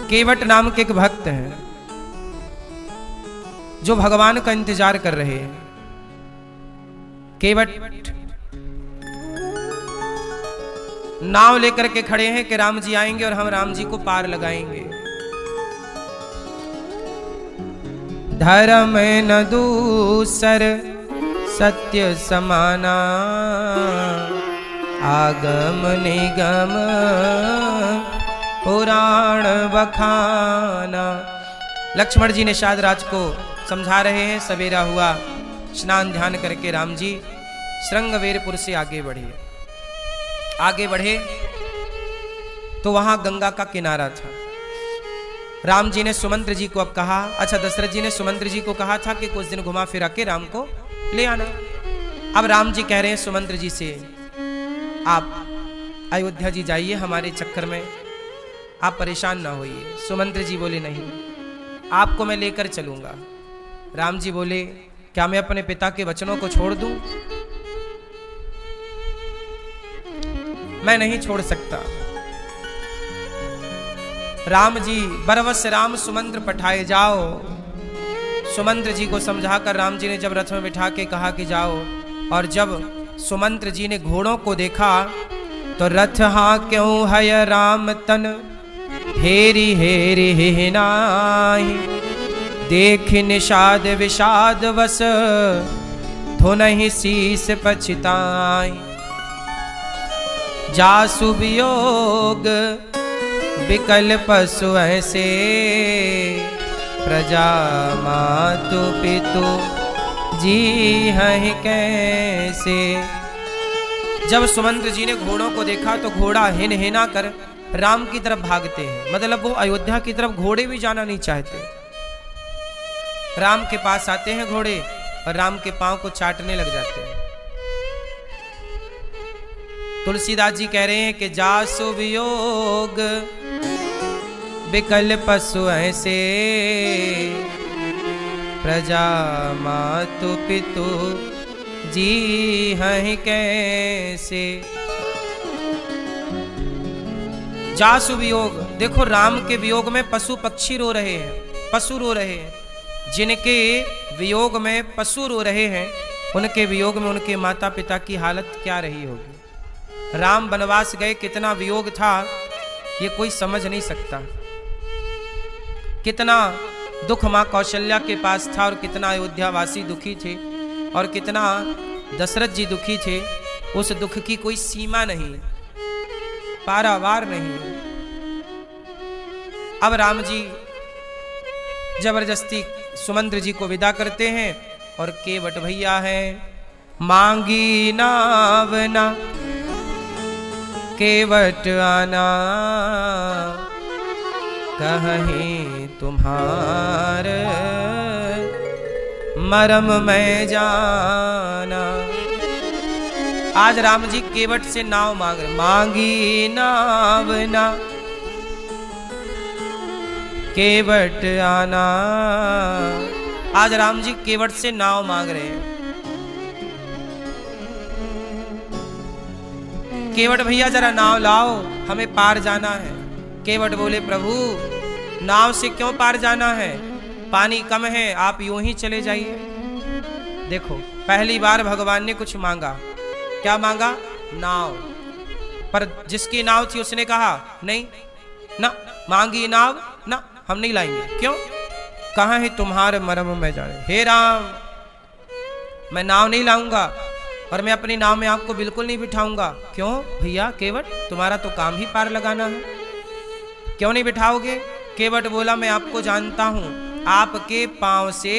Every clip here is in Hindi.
केवट नाम के एक भक्त हैं जो भगवान का इंतजार कर रहे हैं। केवट नाव लेकर के खड़े हैं कि राम जी आएंगे और हम राम जी को पार लगाएंगे। धर्म न दूसर सत्य समाना, आगम निगम पुराण बखाना। लक्ष्मण जी ने शाद राज को समझा रहे हैं। सवेरा हुआ, स्नान ध्यान करके राम जी श्रृंगवेरपुर से आगे बढ़े। आगे बढ़े तो वहां गंगा का किनारा था। राम जी ने सुमंत्र जी को अब कहा, अच्छा दशरथ जी ने सुमंत्र जी को कहा था कि कुछ दिन घुमा फिरा के राम को ले आना। अब राम जी कह रहे हैं सुमंत्र जी से, आप अयोध्या जी जाइए, हमारे चक्कर में आप परेशान ना होइए। सुमंत्र जी बोले नहीं, आपको मैं लेकर चलूंगा। राम जी बोले, क्या मैं अपने पिता के वचनों को छोड़ दूं? मैं नहीं छोड़ सकता। राम जी, बरवस राम सुमंत्र पठाए जाओ। सुमंत्र जी को समझाकर राम जी ने जब रथ में बिठा के कहा कि जाओ, और जब सुमंत्र जी ने घोड़ों को देखा तो रथ हाँ क्यों है राम तन हेरी हेरी हे नाही, देख निषाद विषाद वस धुनहि शीस पछताई। जासु वियोग विकल पशु ऐसे, प्रजा मातु पितु जी हैं कैसे। जब सुमंत्र जी ने घोड़ों को देखा तो घोड़ा हिन हिना कर राम की तरफ भागते हैं। मतलब वो अयोध्या की तरफ घोड़े भी जाना नहीं चाहते। राम के पास आते हैं घोड़े और राम के पांव को चाटने लग जाते हैं। तुलसीदास जी कह रहे हैं कि जासु वियोग विकल पशु ऐसे, प्रजा मातु पितु जी हैं कैसे। जासु वियोग, देखो राम के वियोग में पशु पक्षी रो रहे हैं, पशु रो रहे हैं। जिनके वियोग में पशु रो रहे हैं, उनके वियोग में उनके माता पिता की हालत क्या रही होगी। राम वनवास गए, कितना वियोग था ये कोई समझ नहीं सकता। कितना दुख मां कौशल्या के पास था और कितना अयोध्यावासी दुखी थे और कितना दशरथ जी दुखी थे। उस दुख की कोई सीमा नहीं, पारावार नहीं। अब राम जी जबरदस्ती सुमंत्र जी को विदा करते हैं और केवट भैया है। मांगी नावना केवट आना, कहीं तुम्हार मरम में जाना। आज राम जी केवट से नाव मांग रहे। मांगी नावना केवट आना, आज राम जी केवट से नाव मांग रहे हैं। केवट भैया जरा नाव लाओ, हमें पार जाना है। केवट बोले, प्रभु नाव से क्यों पार जाना है, पानी कम है, आप यूं ही चले जाइए। देखो पहली बार भगवान ने कुछ मांगा। क्या मांगा? नाव। पर जिसकी नाव थी उसने कहा नहीं ना, मांगी नाव ना, हम नहीं लाएंगे। क्यों? कहाँ है तुम्हारे मरम में जाने। हे राम, मैं नाव नहीं लाऊंगा और मैं अपनी नाव में आपको बिल्कुल नहीं बिठाऊंगा। क्यों भैया केवट, तुम्हारा तो काम ही पार लगाना है, क्यों नहीं बिठाओगे? केवट बोला, मैं आपको जानता हूं, आपके पांव से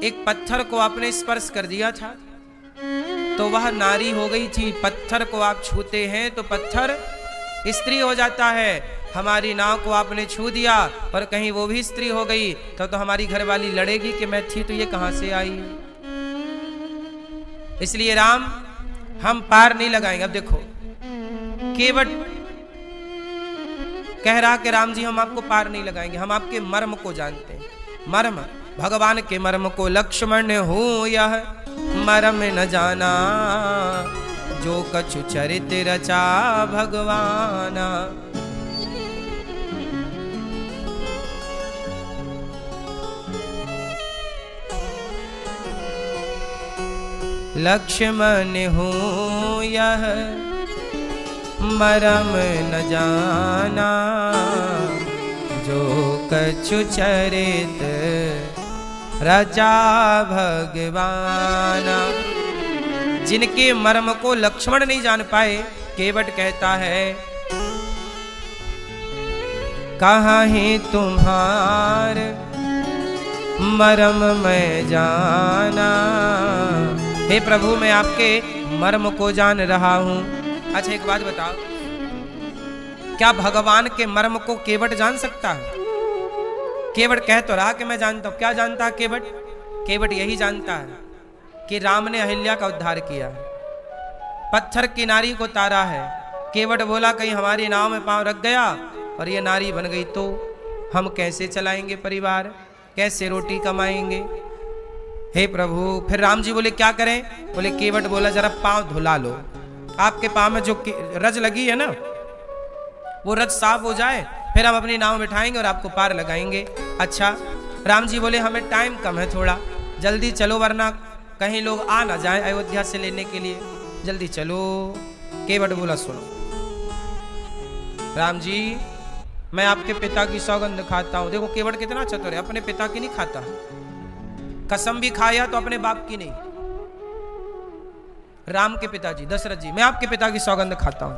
एक पत्थर को आपने स्पर्श कर दिया था तो वह नारी हो गई थी। पत्थर को आप छूते हैं तो पत्थर स्त्री हो जाता है। हमारी नाव को आपने छू दिया और कहीं वो भी स्त्री हो गई तो हमारी घरवाली लड़ेगी कि मैं थी तो ये कहां से आई। इसलिए राम, हम पार नहीं लगाएंगे। अब देखो केवट कह रहा कि राम जी हम आपको पार नहीं लगाएंगे, हम आपके मर्म को जानते हैं। मर्म, भगवान के मर्म को लक्ष्मण हूं यह मर्म न जाना, जो कछु चरित रचा भगवाना। लक्ष्मण हूँ यह मरम न जाना, जो कछु चरित रचा भगवाना। जिनके मर्म को लक्ष्मण नहीं जान पाए, केवट कहता है कहाँ ही तुम्हार मर्म मैं जाना। हे प्रभु, मैं आपके मर्म को जान रहा हूं। अच्छा एक बात बताओ, क्या भगवान के मर्म को केवट जान सकता है? केवट कह तो रहा कि मैं जानता हूं। क्या जानता है केवट? केवट यही जानता है कि राम ने अहिल्या का उद्धार किया, पत्थर की नारी को तारा है। केवट बोला कहीं हमारी नाव में पांव रख गया और ये नारी बन गई तो हम कैसे चलाएंगे परिवार, कैसे रोटी कमाएंगे? हे प्रभु, फिर राम जी बोले क्या करें? बोले केवट बोला जरा पांव धुला लो, आपके पांव में जो रज लगी है ना वो रज साफ हो जाए, फिर हम अपनी नाव बिठाएंगे और आपको पार लगाएंगे। अच्छा, राम जी बोले हमें टाइम कम है, थोड़ा जल्दी चलो वरना कहीं लोग आ ना जाए अयोध्या से लेने के लिए, जल्दी चलो। केवट बोला सुनो राम जी, मैं आपके पिता की सौगंध खाता हूं। देखो केवट कितना चतुर है, अपने पिता की नहीं खाता, कसम भी खाया तो अपने बाप की नहीं। राम के पिताजी दशरथ जी, मैं आपके पिता की सौगंध खाता हूं,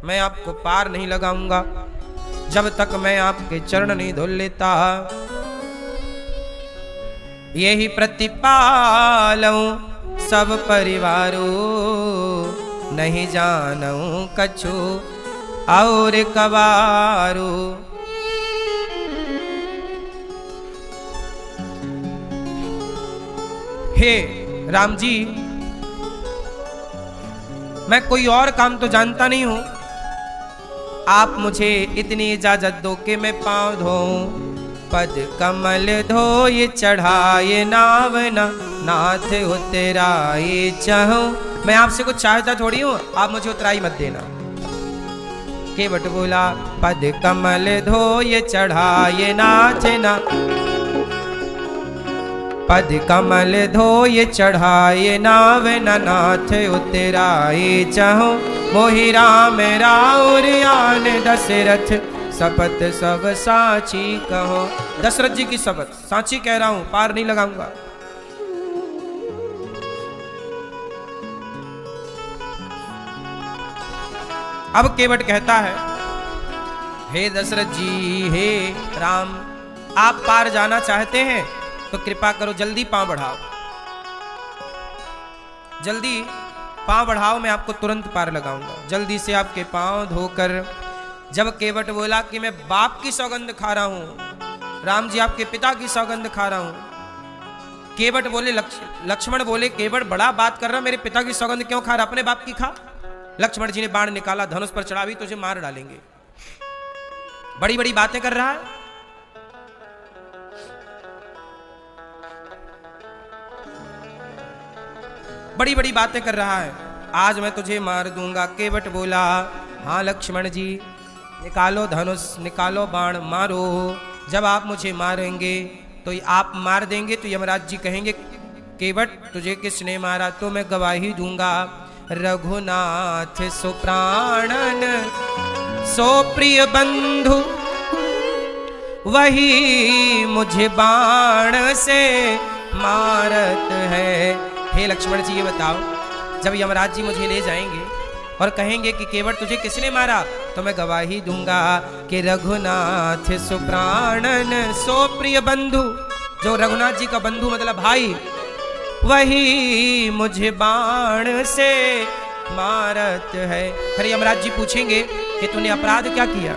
मैं आपको पार नहीं लगाऊंगा जब तक मैं आपके चरण नहीं धुल लेता। यही प्रतिपालूं सब परिवारों, नहीं जानूं कछु और कवारो। हे राम जी, मैं कोई और काम तो जानता नहीं हूं, आप मुझे इतनी इजाजत दो कि मैं पांव धोऊं। पद कमल धोए चढ़ाए नावना, नाथ उतराए चाहूं। मैं आपसे कुछ चाहता थोड़ी हूं, आप मुझे उतराई मत देना। केवट बोला पद कमल धोए चढ़ाए नाथ ना, पद कमल धोए चढ़ाए नाव नाथ उतराए चाहूं। मोहि राम राउर आन दशरथ, शपथ सब साची कहो। दशरथ जी की शपथ साची कह रहा हूं, पार नहीं लगाऊंगा। अब केवट कहता है हे दशरथ जी, हे राम, आप पार जाना चाहते हैं तो कृपा करो जल्दी पांव बढ़ाओ, जल्दी पांव बढ़ाओ, मैं आपको तुरंत पार लगाऊंगा। जल्दी से आपके पांव धोकर। जब केवट बोला कि मैं बाप की सौगंध खा रहा हूं, राम जी आपके पिता की सौगंध खा रहा हूं। केवट बोले लक्ष्मण बोले केवट बड़ा बात कर रहा, मेरे पिता की सौगंध क्यों खा रहा, अपने बाप की खा। लक्ष्मण जी ने बाण निकाला, धनुष पर चढ़ा, भी तुझे मार डालेंगे, बड़ी बड़ी बातें कर रहा है। बड़ी बड़ी बातें कर रहा है, आज मैं तुझे मार दूंगा। केवट बोला हाँ लक्ष्मण जी, निकालो धनुष, निकालो बाण, मारो। जब आप मुझे मारेंगे तो आप मार देंगे तो यमराज जी कहेंगे केवट तुझे किसने मारा, तो मैं गवाही दूंगा रघुनाथ सुप्राणन सो प्रिय बंधु, वही मुझे बाण से मारत है। हे लक्ष्मण जी ये बताओ, जब यमराज जी मुझे ले जाएंगे और कहेंगे कि केवट तुझे किसने मारा, तो मैं गवाही दूंगा कि रघुनाथ सुप्राणन सो प्रिय बंधु, जो रघुनाथ जी का बंधु मतलब भाई, वही मुझे बाण से मारत है। फिर यमराज जी पूछेंगे कि तूने अपराध क्या किया,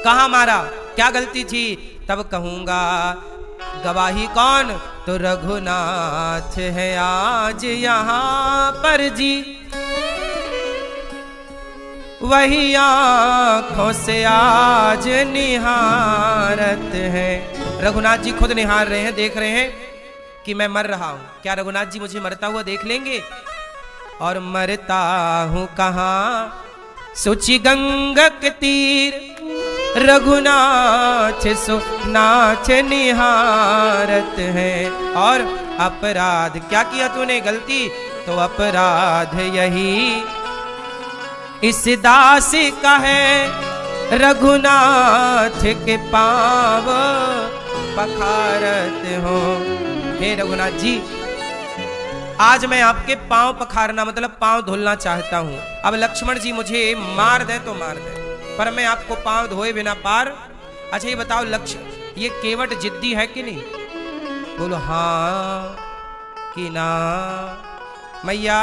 कहां मारा, क्या गलती थी, तब कहूंगा गवाही कौन, तो रघुनाथ है आज यहाँ पर जी, वही आंखों से आज निहारत है। रघुनाथ जी खुद निहार रहे हैं, देख रहे हैं कि मैं मर रहा हूं। क्या रघुनाथ जी मुझे मरता हुआ देख लेंगे? और मरता हूं कहां, सुचि गंगा के तीर, रघुनाथ सो नाथ निहारत है। और अपराध क्या किया तूने गलती, तो अपराध यही इस दास का है, रघुनाथ के पाँव पखारत हो। हे रघुनाथ जी, आज मैं आपके पांव पखारना मतलब पांव धुलना चाहता हूं। अब लक्ष्मण जी मुझे मार दे तो मार दे, पर मैं आपको पांव धोए बिना पार। अच्छा ये बताओ लक्ष्य ये केवट जिद्दी है कि नहीं? बोलो हाँ कि ना। मैया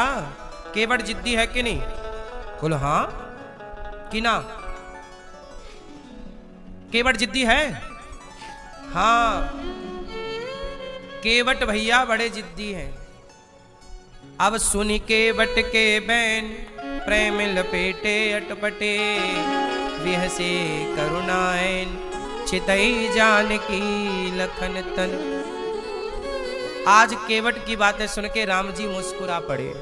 केवट जिद्दी है कि नहीं? बोलो हाँ कि ना। केवट जिद्दी है? हाँ केवट भैया बड़े जिद्दी हैं। अब सुनी केवट के बैन, प्रेम लपेटे अटपटे, विहसे करुणाएन, चितई जानकी लखन तन। आज केवट की बातें सुन के राम जी मुस्कुरा पड़े।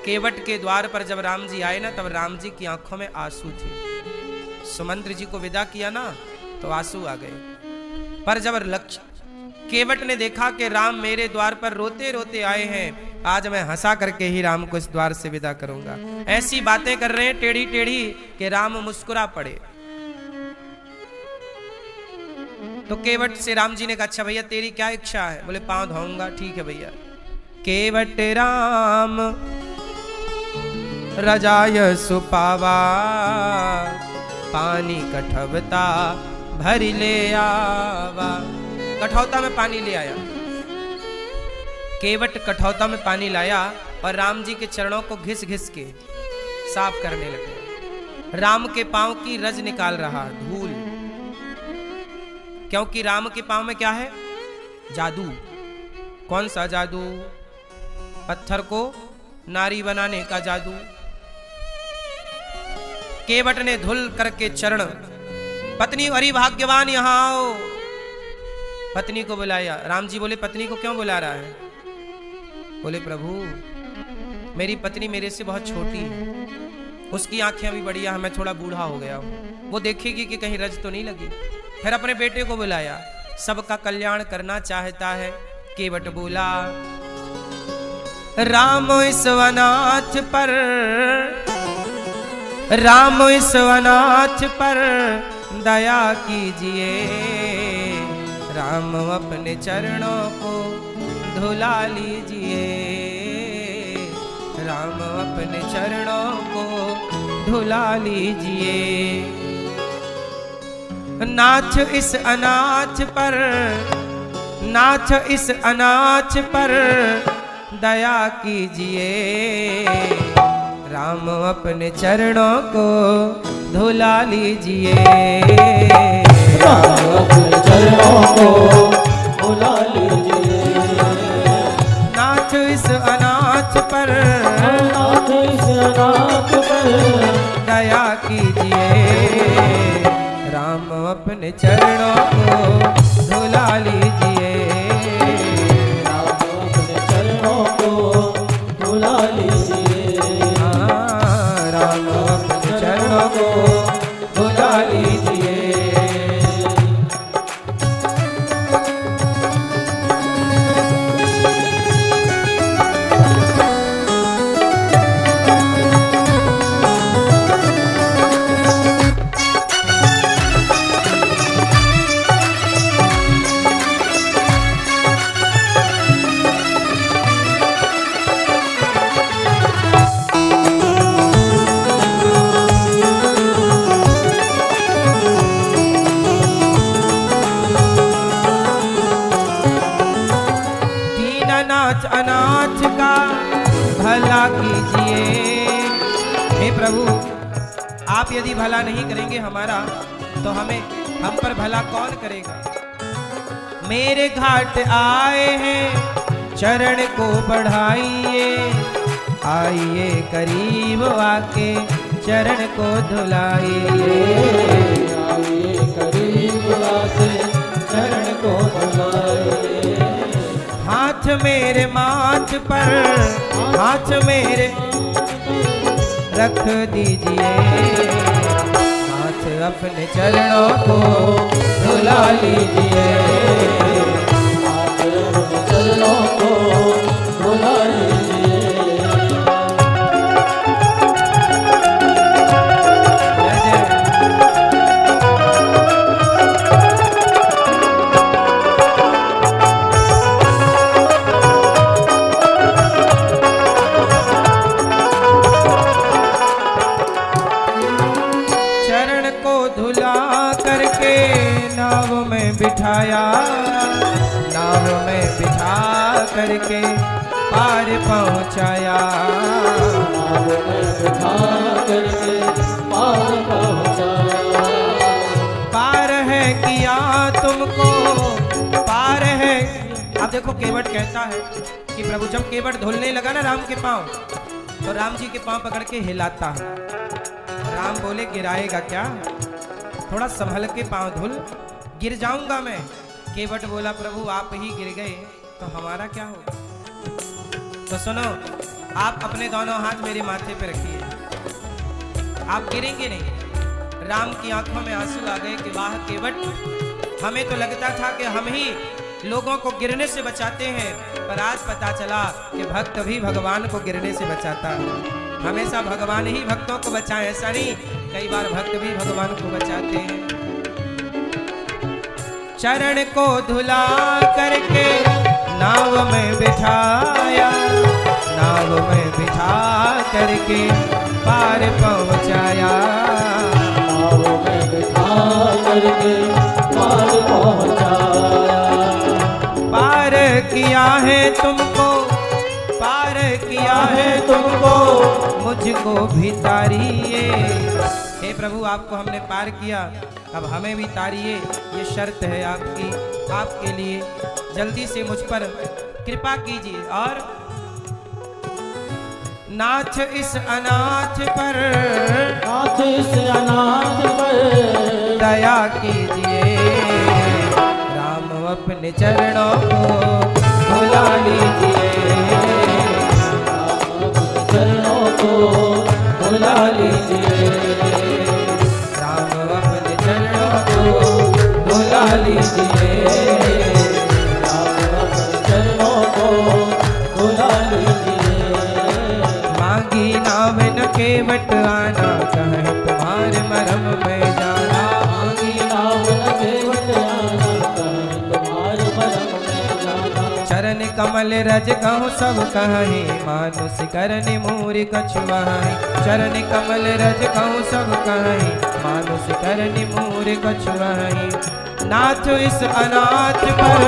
केवट के द्वार पर जब राम जी आए ना, तब राम जी की आंखों में आंसू थे। सुमंत्र जी को विदा किया ना तो आंसू आ गए। पर जब केवट ने देखा कि राम मेरे द्वार पर रोते रोते आए हैं, आज मैं हंसा करके ही राम को इस द्वार से विदा करूंगा। ऐसी बातें कर रहे हैं टेढ़ी टेढ़ी कि राम मुस्कुरा पड़े। तो केवट से राम जी ने कहा अच्छा भैया तेरी क्या इच्छा है? बोले पांव धोऊंगा। ठीक है भैया। केवट राम रजाय सुपावा, पानी कठवता भरी ले आवा। कठौता में पानी ले आया। केवट कठौता में पानी लाया और राम जी के चरणों को घिस घिस के साफ करने लगे। राम के पांव की रज निकाल रहा, धूल। क्योंकि राम के पांव में क्या है? जादू। कौन सा जादू? पत्थर को नारी बनाने का जादू। केवट ने धुल करके चरण, पत्नी अरे भाग्यवान यहां आओ। पत्नी को बुलाया। राम जी बोले पत्नी को क्यों बुला रहा है? बोले प्रभु मेरी पत्नी मेरे से बहुत छोटी है, उसकी आंखें अभी बढ़िया है, मैं थोड़ा बूढ़ा हो गया हूं, वो देखेगी कि कहीं रज तो नहीं लगी। फिर अपने बेटे को बुलाया, सबका कल्याण करना चाहता है। केवट बोला राम इस अनाथ पर, राम इस अनाथ पर दया कीजिए, राम अपने चरणों को धुला लीजिए, राम अपने चरणों को धुला लीजिए। नाथ इस अनाथ पर, नाथ इस अनाथ पर दया कीजिए, राम अपने चरणों को धुला लीजिए, राम अपने चरणों को धुला लीजिए। नाथ इस अनाथ पर, नाथ इस अनाथ पर दया कीजिए, राम अपने चरणों को धुला लीजिए, राम अपने चरणों को धुला लीजिए, राम अपने चरणों को धुला लीजिए। अनाथ का भला कीजिए। हे प्रभु आप यदि भला नहीं करेंगे हमारा, तो हम पर भला कौन करेगा? मेरे घाट आए हैं चरण को बढ़ाइए, आइए करीब आके चरण को धुलाइए, आइए करीब आके चरण को धुलाइए। हाथ मेरे माथ पर, हाथ मेरे रख दीजिए, हाथ अपने चरणों को धुला लीजिए, आप अपने चरणों को धुला लीजिए। नाव में बिठाया, नाव में बिठा करके पार पहुँचाया, नाव में बिठा करके पार पहुँचाया। पार है किया तुमको, पार है। अब देखो केवट कहता है कि प्रभु जब केवट धुलने लगा ना राम के पांव, तो राम जी के पांव पकड़ के हिलाता है। राम बोले गिराएगा क्या, थोड़ा संभल के पांव धुल, गिर जाऊंगा मैं। केवट बोला प्रभु आप ही गिर गए तो हमारा क्या होगा। तो सुनो, आप अपने दोनों हाथ मेरे माथे पे रखिए, आप गिरेंगे नहीं। राम की आंखों में आंसू आ गए कि वाह केवट, हमें तो लगता था कि हम ही लोगों को गिरने से बचाते हैं, पर आज पता चला कि भक्त भी भगवान को गिरने से बचाता है। हमेशा भगवान ही भक्तों को बचाए, ऐसा नहीं, कई बार भक्त भी भगवान को बचाते हैं। चरण को धुला करके नाव में बिठाया, नाव में बिठा करके पार पहुँचाया, नाव में बिठा करके पार पहुँचाया। पार किया है तुमको, पार किया है तुमको, मुझको भी तारिए। हे प्रभु आपको हमने पार किया, अब हमें भी तारिए, ये शर्त है आपकी, आपके लिए जल्दी से मुझ पर कृपा कीजिए। और नाथ इस अनाथ पर, नाथ इस अनाथ पर दया कीजिए, राम अपने चरणों को धुला लीजिए, चरणों को धुला लीजिए, राम अपने चरणों को धुला लीजिए, राम अपने चरणों को धुला लीजिए। मांगी नाम न केवट आना, कहे तुम्हारे मरम में जाना, मांगी नाम न केवट आना, कहे तुम्हारे मरम में जाना। चरण कमल रज कहूँ सब कहे, मानुष करने मोर कछुआई, चरण कमल रज कहूँ सब कहे, मानुष करने मोर कछुआई। नाथ इस अनाथ पर,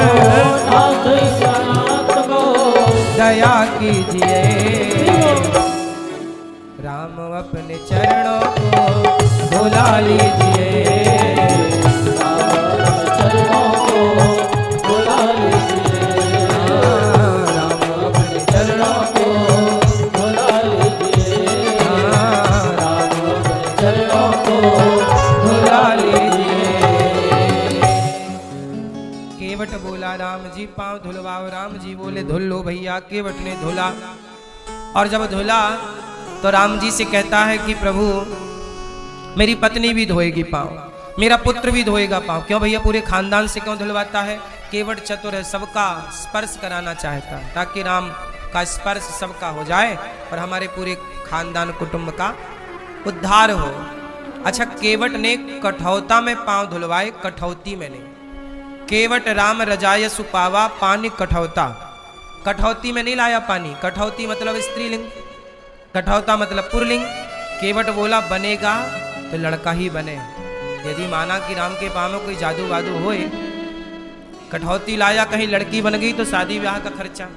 नाथ इस अनाथ को दया कीजिए, राम अपने चरणों को धुला लीजिए, चरणों को धुला लीजिए, राम अपने चरणों को धुला लीजिए, राम अपने चरणों को धुला लीजिए। केवट बोला राम जी पांव धुलवाओ, राम जी बोले धुल लो भैया। केवट ने धुला, और जब धुला तो राम जी से कहता है कि प्रभु मेरी पत्नी भी धोएगी पांव, मेरा पुत्र भी धोएगा पांव। क्यों भैया, पूरे खानदान से क्यों धुलवाता है। केवट चतुर है, सबका स्पर्श कराना चाहता है, ताकि राम का स्पर्श सबका हो जाए और हमारे पूरे खानदान कुटुंब का उद्धार हो। अच्छा, केवट ने कठौता में पांव धुलवाए, कठौती में नहीं। केवट राम रजाय सुपावा, पानी कठौता, कठौती में नहीं लाया पानी। कठौती मतलब स्त्रीलिंग, कठौता मतलब पुरलिंग। केवट बोला बनेगा तो लड़का ही बने। यदि माना कि राम के पाँव में कोई जादू वादू होए, कठौती लाया, कहीं लड़की बन गई तो शादी ब्याह का खर्चा,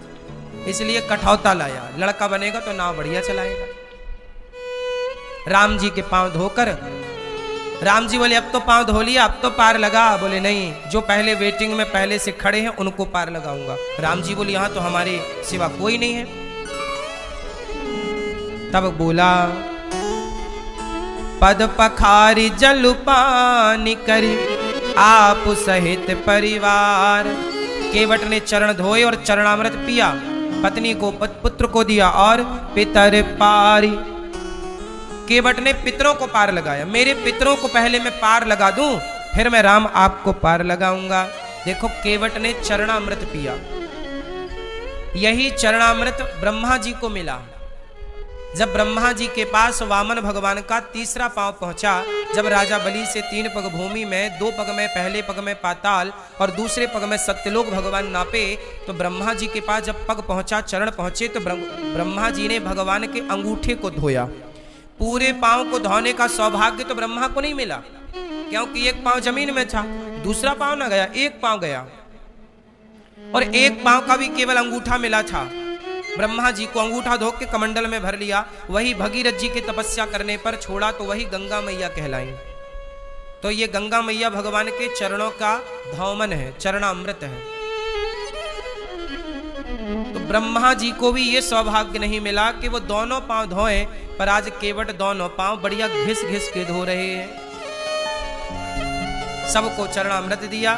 इसलिए कठौता लाया। लड़का बनेगा तो नाव बढ़िया चलाएगा। राम जी के पांव धोकर राम जी बोले अब तो पांव धो लिया, अब तो पार लगा। बोले नहीं, जो पहले वेटिंग में पहले से खड़े हैं उनको पार लगाऊंगा। राम जी बोले यहां तो हमारे सिवा कोई नहीं है। तब बोला पद पखारी जल पानी करी, आप सहित परिवार। केवट ने चरण धोए और चरणामृत पिया, पत्नी को पुत्र को दिया और पितर पारी। केवट ने पितरों को पार लगाया। मेरे पितरों को पहले मैं पार लगा दूं, फिर मैं राम आपको पार लगाऊंगा। देखो केवट ने चरणामृत पिया। यही चरणामृत ब्रह्मा जी को मिला। जब ब्रह्मा जी के पास वामन भगवान का तीसरा पांव पहुंचा, जब राजा बलि से 3 पग भूमि में, 2 पग में, पहले पग में पाताल और दूसरे पग में सत्यलोक भगवान नापे, तो ब्रह्मा जी के पास जब पग पहुंचा, चरण पहुंचे, तो ब्रह्मा जी ने भगवान के अंगूठे को धोया। पूरे पांव को धोने का सौभाग्य तो ब्रह्मा को नहीं मिला, क्योंकि एक पांव जमीन में था, दूसरा पांव ना गया, एक पांव गया। और एक पांव का भी केवल अंगूठा मिला था। ब्रह्मा जी को अंगूठा धो के कमंडल में भर लिया। वही भगीरथ जी की तपस्या करने पर छोड़ा तो वही गंगा मैया कहलाई। तो ये गंगा मैया भगवान के चरणों का धौमन है, चरणामृत है। तो ब्रह्मा जी को भी ये सौभाग्य नहीं मिला कि वो दोनों पांव धोए, पर आज केवट दोनों पांव बढ़िया घिस घिस के धो रहे हैं। सबको चरणामृत दिया।